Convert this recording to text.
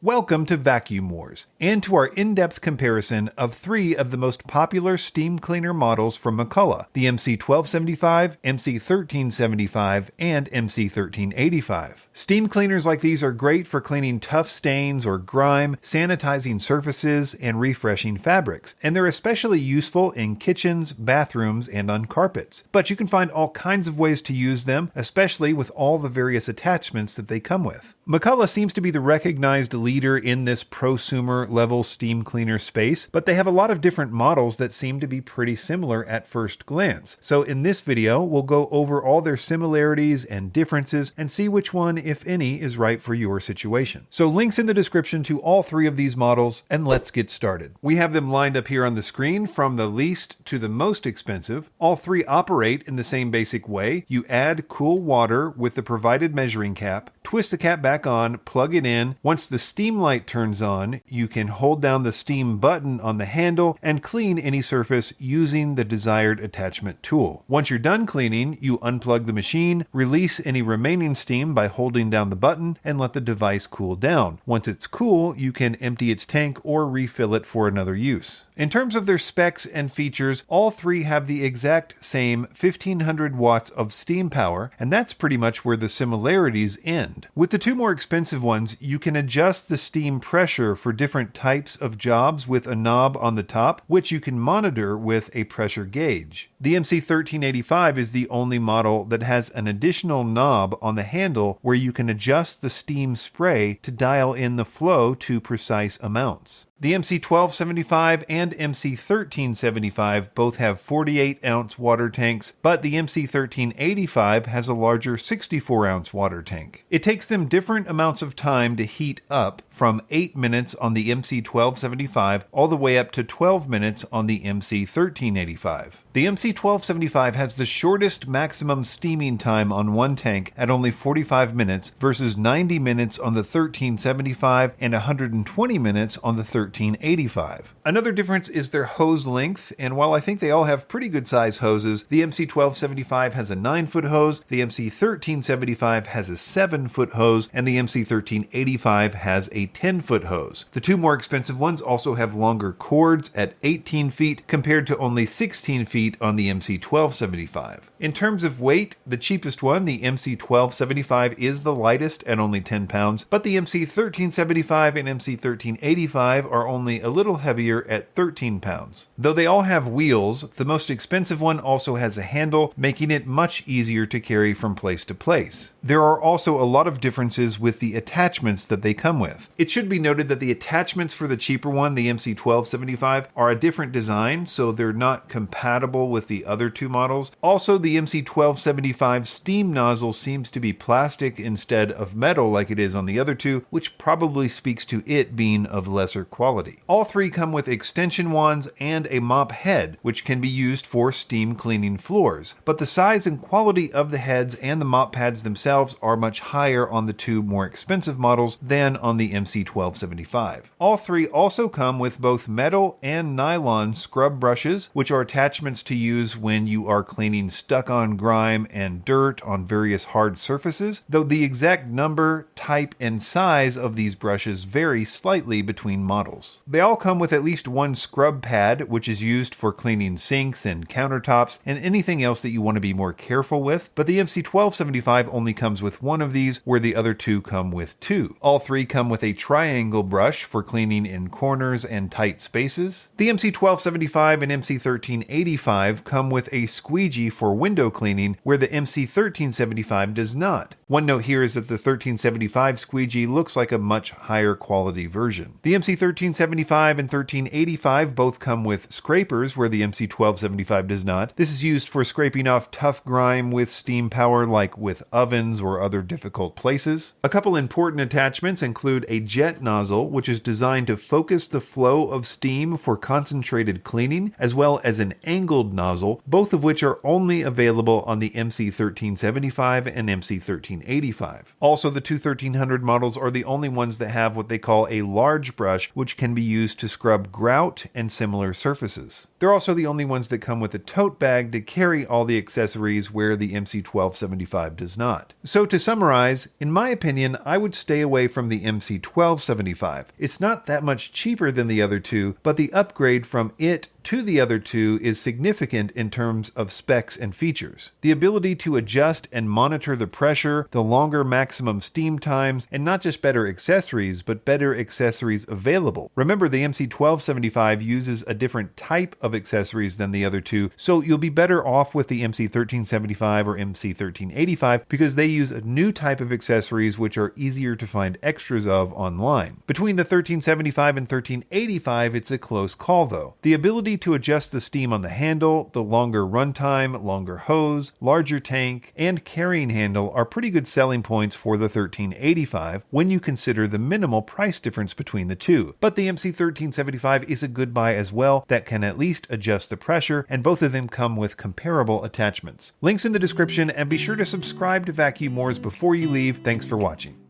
Welcome to Vacuum Wars, and to our in-depth comparison of three of the most popular steam cleaner models from McCulloch, the MC1275, MC1375, and MC1385. Steam cleaners like these are great for cleaning tough stains or grime, sanitizing surfaces, and refreshing fabrics, and they're especially useful in kitchens, bathrooms, and on carpets. But you can find all kinds of ways to use them, especially with all the various attachments that they come with. McCulloch seems to be the recognized leader in this prosumer level steam cleaner space, but they have a lot of different models that seem to be pretty similar at first glance. So in this video, we'll go over all their similarities and differences and see which one, if any, is right for your situation. So links in the description to all three of these models, and let's get started. We have them lined up here on the screen from the least to the most expensive. All three operate in the same basic way. You add cool water with the provided measuring cap, twist the cap back on, plug it in. Once the steam light turns on, you can hold down the steam button on the handle and clean any surface using the desired attachment tool. Once you're done cleaning, you unplug the machine, release any remaining steam by holding down the button, and let the device cool down. Once it's cool, you can empty its tank or refill it for another use. In terms of their specs and features, all three have the exact same 1500 watts of steam power, and that's pretty much where the similarities end. With the two more expensive ones, you can adjust the steam pressure for different types of jobs with a knob on the top, which you can monitor with a pressure gauge. The MC1385 is the only model that has an additional knob on the handle where you can adjust the steam spray to dial in the flow to precise amounts. The MC1275 and MC1375 both have 48-ounce water tanks, but the MC1385 has a larger 64-ounce water tank. It takes them different amounts of time to heat up, from 8 minutes on the MC1275 all the way up to 12 minutes on the MC1385. The MC1275 has the shortest maximum steaming time on one tank at only 45 minutes versus 90 minutes on the 1375 and 120 minutes on the 1385. Another difference is their hose length, and while I think they all have pretty good size hoses, the MC1275 has a 9-foot hose, the MC1375 has a 7-foot hose, and the MC1385 has a 10-foot hose. The two more expensive ones also have longer cords at 18 feet compared to only 16 feet on the MC1275. In terms of weight, the cheapest one, the MC1275, is the lightest at only 10 pounds, but the MC1375 and MC1385 are only a little heavier at 13 pounds. Though they all have wheels, the most expensive one also has a handle, making it much easier to carry from place to place. There are also a lot of differences with the attachments that they come with. It should be noted that the attachments for the cheaper one, the MC1275, are a different design, so they're not compatible with the other two models. Also, the MC1275 steam nozzle seems to be plastic instead of metal like it is on the other two, which probably speaks to it being of lesser quality. All three come with extension wands and a mop head, which can be used for steam cleaning floors, but the size and quality of the heads and the mop pads themselves are much higher on the two more expensive models than on the MC1275. All three also come with both metal and nylon scrub brushes, which are attachments to use when you are cleaning stuck-on grime and dirt on various hard surfaces, though the exact number, type, and size of these brushes vary slightly between models. They all come with at least one scrub pad, which is used for cleaning sinks and countertops and anything else that you want to be more careful with, but the MC1275 only comes with one of these, where the other two come with two. All three come with a triangle brush for cleaning in corners and tight spaces. The MC1275 and MC1385 come with a squeegee for window cleaning, where the MC1375 does not. One note here is that the 1375 squeegee looks like a much higher quality version. The MC1375 and 1385 both come with scrapers, where the MC1275 does not. This is used for scraping off tough grime with steam power, like with ovens or other difficult places. A couple important attachments include a jet nozzle, which is designed to focus the flow of steam for concentrated cleaning, as well as an angled nozzle, both of which are only available available on the MC1375 and MC1385. Also, the two 1300 models are the only ones that have what they call a large brush, which can be used to scrub grout and similar surfaces. They're also the only ones that come with a tote bag to carry all the accessories, where the MC1275 does not. So to summarize, in my opinion, I would stay away from the MC1275. It's not that much cheaper than the other two, but the upgrade from it to the other two is significant in terms of specs and features. The ability to adjust and monitor the pressure, the longer maximum steam times, and not just better accessories, but better accessories available. Remember, the MC1275 uses a different type of accessories than the other two, so you'll be better off with the MC1375 or MC1385 because they use a new type of accessories which are easier to find extras of online. Between the 1375 and 1385, it's a close call though. The ability to adjust the steam on the handle, the longer runtime, longer hose, larger tank, and carrying handle are pretty good selling points for the 1385 when you consider the minimal price difference between the two. But the MC1375 is a good buy as well that can at least adjust the pressure, and both of them come with comparable attachments. Links in the description, and be sure to subscribe to Vacuum Wars before you leave. Thanks for watching.